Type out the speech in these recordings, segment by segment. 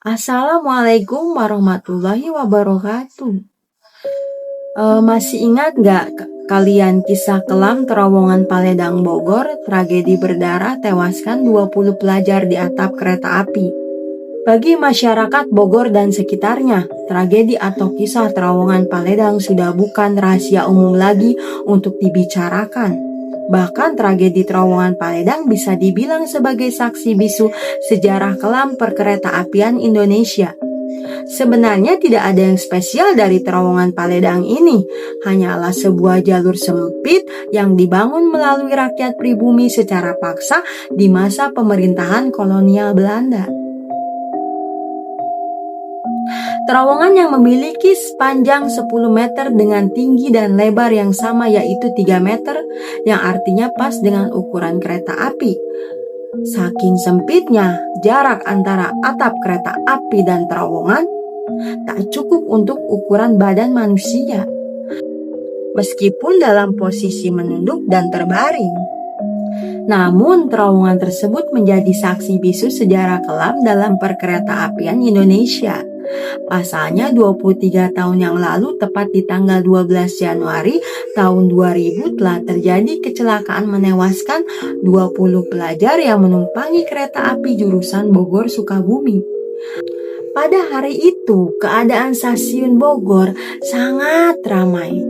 Assalamualaikum warahmatullahi wabarakatuh. Masih ingat nggak kalian kisah kelam terowongan Paledang Bogor, tragedi berdarah tewaskan 20 pelajar di atap kereta api? Bagi masyarakat Bogor dan sekitarnya, tragedi atau kisah terowongan Paledang sudah bukan rahasia umum lagi untuk dibicarakan. Bahkan tragedi terowongan Paledang bisa dibilang sebagai saksi bisu sejarah kelam perkereta-apian Indonesia. Sebenarnya tidak ada yang spesial dari terowongan Paledang ini, hanyalah sebuah jalur sempit yang dibangun melalui rakyat pribumi secara paksa di masa pemerintahan kolonial Belanda. Terowongan yang memiliki sepanjang 10 meter dengan tinggi dan lebar yang sama yaitu 3 meter, yang artinya pas dengan ukuran kereta api. Saking sempitnya, jarak antara atap kereta api dan terowongan tak cukup untuk ukuran badan manusia, meskipun dalam posisi menunduk dan terbaring. Namun, terowongan tersebut menjadi saksi bisu sejarah kelam dalam perkereta-apian Indonesia. Pasalnya 23 tahun yang lalu, tepat di tanggal 12 Januari tahun 2000 telah terjadi kecelakaan menewaskan 20 pelajar yang menumpangi kereta api jurusan Bogor Sukabumi. Pada hari itu, keadaan stasiun Bogor sangat ramai.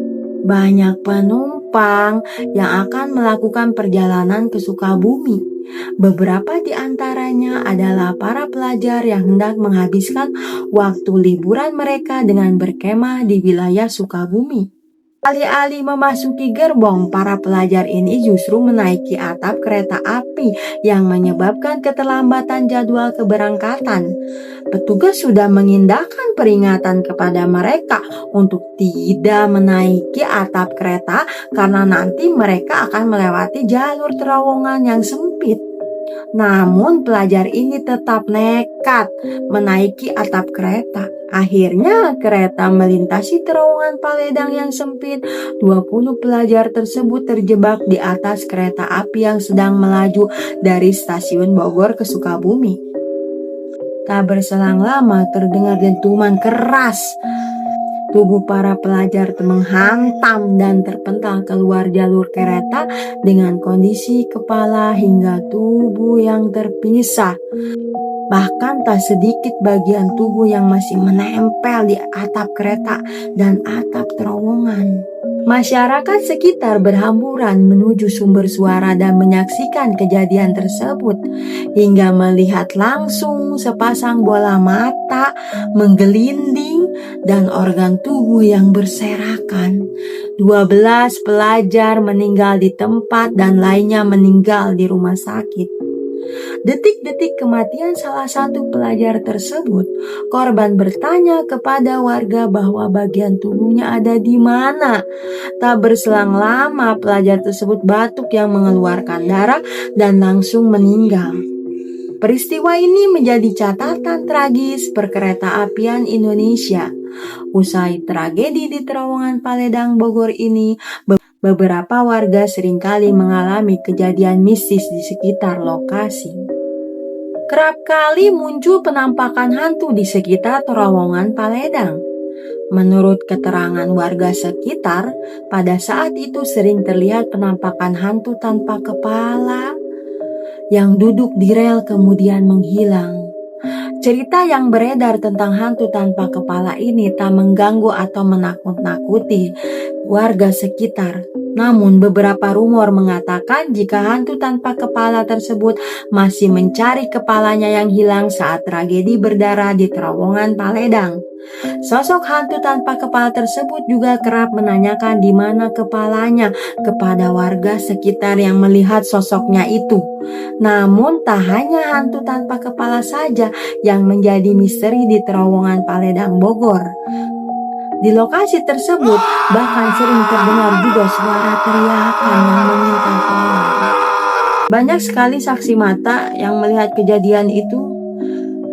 Banyak penumpang yang akan melakukan perjalanan ke Sukabumi. Beberapa di antaranya adalah para pelajar yang hendak menghabiskan waktu liburan mereka dengan berkemah di wilayah Sukabumi. Alih-alih memasuki gerbong, para pelajar ini justru menaiki atap kereta api yang menyebabkan keterlambatan jadwal keberangkatan. Petugas sudah mengindahkan peringatan kepada mereka untuk tidak menaiki atap kereta karena nanti mereka akan melewati jalur terowongan yang sempit. Namun pelajar ini tetap nekat menaiki atap kereta. Akhirnya kereta melintasi terowongan Paledang yang sempit. 20 pelajar tersebut terjebak di atas kereta api yang sedang melaju dari stasiun Bogor ke Sukabumi. Tak berselang lama terdengar dentuman keras. Tubuh para pelajar menghantam dan terpental keluar jalur kereta dengan kondisi kepala hingga tubuh yang terpisah. Bahkan tak sedikit bagian tubuh yang masih menempel di atap kereta dan atap terowongan. Masyarakat sekitar berhamburan menuju sumber suara dan menyaksikan kejadian tersebut, hingga melihat langsung sepasang bola mata menggelinding dan organ tubuh yang berserakan. 12 pelajar meninggal di tempat dan lainnya meninggal di rumah sakit. Detik-detik kematian salah satu pelajar tersebut, korban bertanya kepada warga bahwa bagian tubuhnya ada di mana. Tak berselang lama, pelajar tersebut batuk yang mengeluarkan darah dan langsung meninggal. Peristiwa ini menjadi catatan tragis perkereta-apian Indonesia. Usai tragedi di terowongan Paledang Bogor ini, beberapa warga seringkali mengalami kejadian mistis di sekitar lokasi. Kerap kali muncul penampakan hantu di sekitar terowongan Paledang. Menurut keterangan warga sekitar, pada saat itu sering terlihat penampakan hantu tanpa kepala yang duduk di rel kemudian menghilang. Cerita yang beredar tentang hantu tanpa kepala ini tak mengganggu atau menakut-nakuti warga sekitar. Namun beberapa rumor mengatakan jika hantu tanpa kepala tersebut masih mencari kepalanya yang hilang saat tragedi berdarah di terowongan Paledang. Sosok hantu tanpa kepala tersebut juga kerap menanyakan di mana kepalanya kepada warga sekitar yang melihat sosoknya itu. Namun tak hanya hantu tanpa kepala saja yang menjadi misteri di terowongan Paledang Bogor. Di lokasi tersebut bahkan sering terdengar juga suara teriakan yang meminta tolong. Banyak sekali saksi mata yang melihat kejadian itu.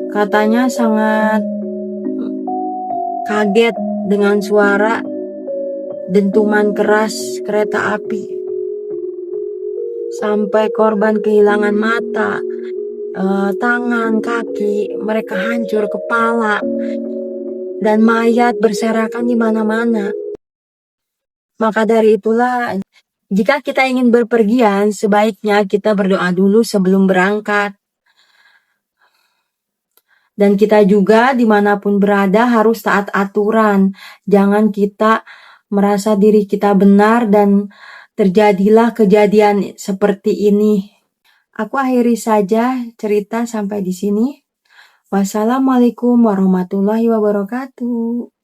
Katanya sangat kaget dengan suara dentuman keras kereta api. Sampai korban kehilangan mata. tangan, kaki, mereka hancur, kepala, dan mayat berserakan di mana-mana. Maka dari itulah, jika kita ingin berpergian, sebaiknya kita berdoa dulu sebelum berangkat. Dan kita juga dimanapun berada harus taat aturan. Jangan kita merasa diri kita benar dan terjadilah kejadian seperti ini. Aku akhiri saja cerita sampai di sini. Wassalamualaikum warahmatullahi wabarakatuh.